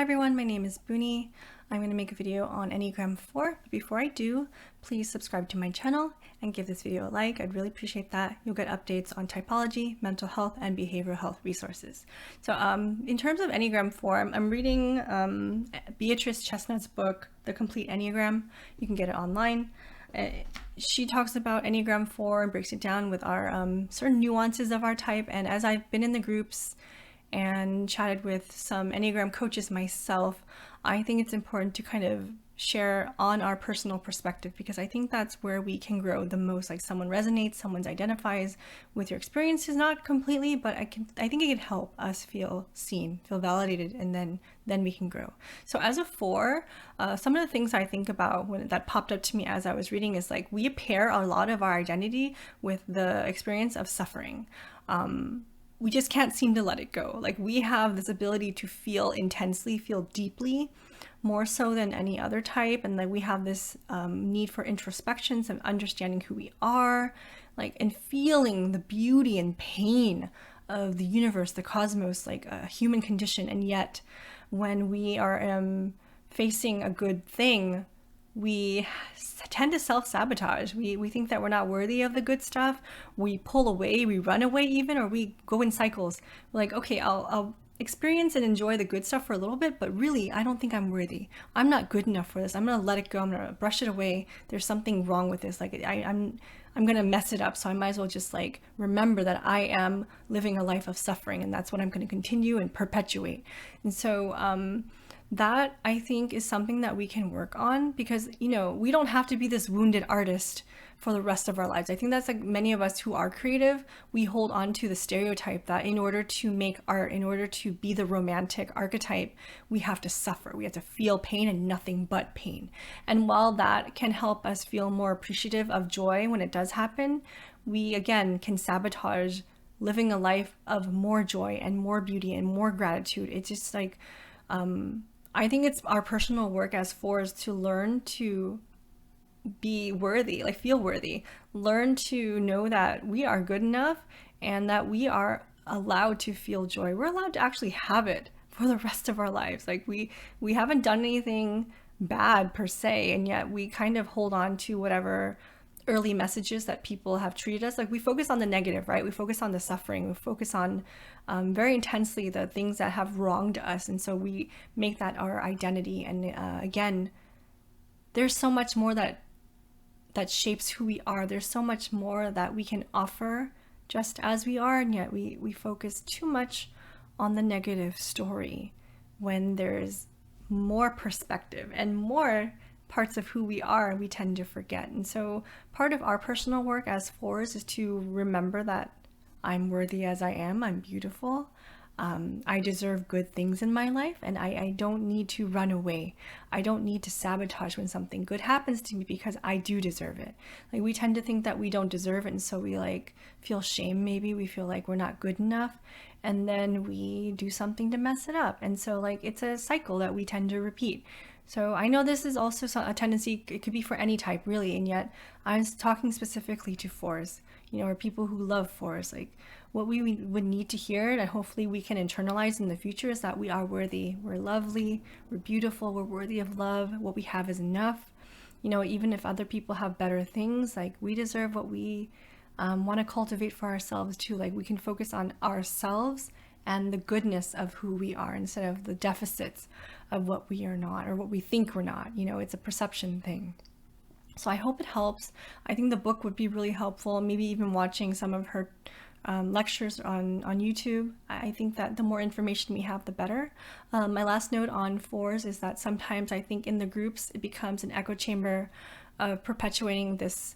everyone, my name is Booney. I'm going to make a video on Enneagram 4, but before I do, please subscribe to my channel and give this video a like. I'd really appreciate that. You'll get updates on typology, mental health, and behavioral health resources. So in terms of Enneagram 4, I'm reading Beatrice Chestnut's book, The Complete Enneagram. You can get it online. She talks about Enneagram 4 and breaks it down with our certain nuances of our type. And as I've been in the groups and chatted with some Enneagram coaches myself, I think it's important to kind of share on our personal perspective, because I think that's where we can grow the most. Like, someone resonates, someone identifies with your experiences, not completely, but I think it can help us feel seen, feel validated, and then we can grow. So as a 4, some of the things I think about that popped up to me as I was reading is like, we pair a lot of our identity with the experience of suffering. We just can't seem to let it go. Like, we have this ability to feel intensely, feel deeply, more so than any other type. And then we have this need for introspections and understanding who we are, like, and feeling the beauty and pain of the universe, the cosmos, like a human condition. And yet when we are facing a good thing, we tend to self-sabotage. We think that we're not worthy of the good stuff. We pull away, we run away even, or we go in cycles. We're like, okay, I'll experience and enjoy the good stuff for a little bit, but really, I don't think I'm worthy. I'm not good enough for this. I'm gonna let it go. I'm gonna brush it away. There's something wrong with this. Like, I'm gonna mess it up. So I might as well just like remember that I am living a life of suffering, and that's what I'm gonna continue and perpetuate. And so that, I think, is something that we can work on, because, you know, we don't have to be this wounded artist for the rest of our lives. I think that's like many of us who are creative, we hold on to the stereotype that in order to make art, in order to be the romantic archetype, we have to suffer. We have to feel pain and nothing but pain. And while that can help us feel more appreciative of joy when it does happen, we again can sabotage living a life of more joy and more beauty and more gratitude. It's just like, I think it's our personal work as 4s to learn to be worthy, like feel worthy, learn to know that we are good enough and that we are allowed to feel joy. We're allowed to actually have it for the rest of our lives. Like, we haven't done anything bad per se, and yet we kind of hold on to whatever early messages that people have treated us. Like, we focus on the negative, right? We focus on the suffering. We focus on very intensely the things that have wronged us. And so we make that our identity. And again, there's so much more that shapes who we are. There's so much more that we can offer just as we are. And yet we focus too much on the negative story when there's more perspective and more parts of who we are, we tend to forget. And so part of our personal work as 4s is to remember that I'm worthy as I am. I'm beautiful. I deserve good things in my life, and I don't need to run away. I don't need to sabotage when something good happens to me, because I do deserve it. Like, we tend to think that we don't deserve it, and so we like feel shame. Maybe we feel like we're not good enough, and then we do something to mess it up. And so like, it's a cycle that we tend to repeat. So I know this is also a tendency, it could be for any type really, and yet I was talking specifically to 4s, you know, or people who love 4s. Like, what we would need to hear, and hopefully we can internalize in the future, is that we are worthy, we're lovely, we're beautiful, we're worthy of love, what we have is enough. You know, even if other people have better things, like, we deserve what we want to cultivate for ourselves too. Like, we can focus on ourselves and the goodness of who we are instead of the deficits of what we are not, or what we think we're not. You know, it's a perception thing. So I hope it helps. I think the book would be really helpful, maybe even watching some of her lectures on YouTube. I think that the more information we have, the better. My last note on 4s is that sometimes I think in the groups it becomes an echo chamber of perpetuating this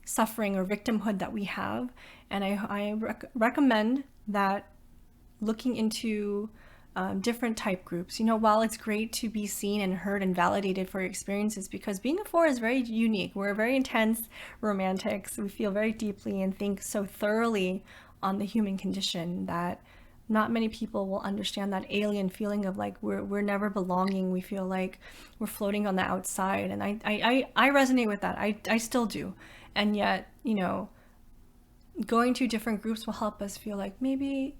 suffering or victimhood that we have. And I recommend that looking into different type groups. You know, while it's great to be seen and heard and validated for your experiences, because being a 4 is very unique. We're very intense romantics. We feel very deeply and think so thoroughly on the human condition that not many people will understand that alien feeling of like we're never belonging. We feel like we're floating on the outside. And I resonate with that. I still do. And yet, you know, going to different groups will help us feel like maybe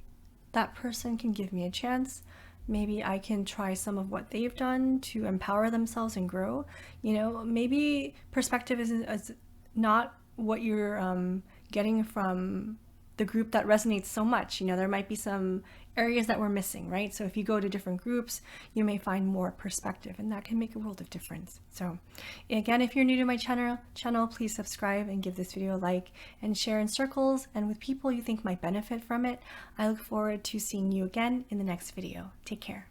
that person can give me a chance. maybe I can try some of what they've done to empower themselves and grow. You know, maybe perspective is not what you're getting from the group that resonates so much. You know, there might be some areas that we're missing, right? So if you go to different groups, you may find more perspective, and that can make a world of difference. So again, if you're new to my channel, please subscribe and give this video a like and share in circles and with people you think might benefit from it. I look forward to seeing you again in the next video. Take care.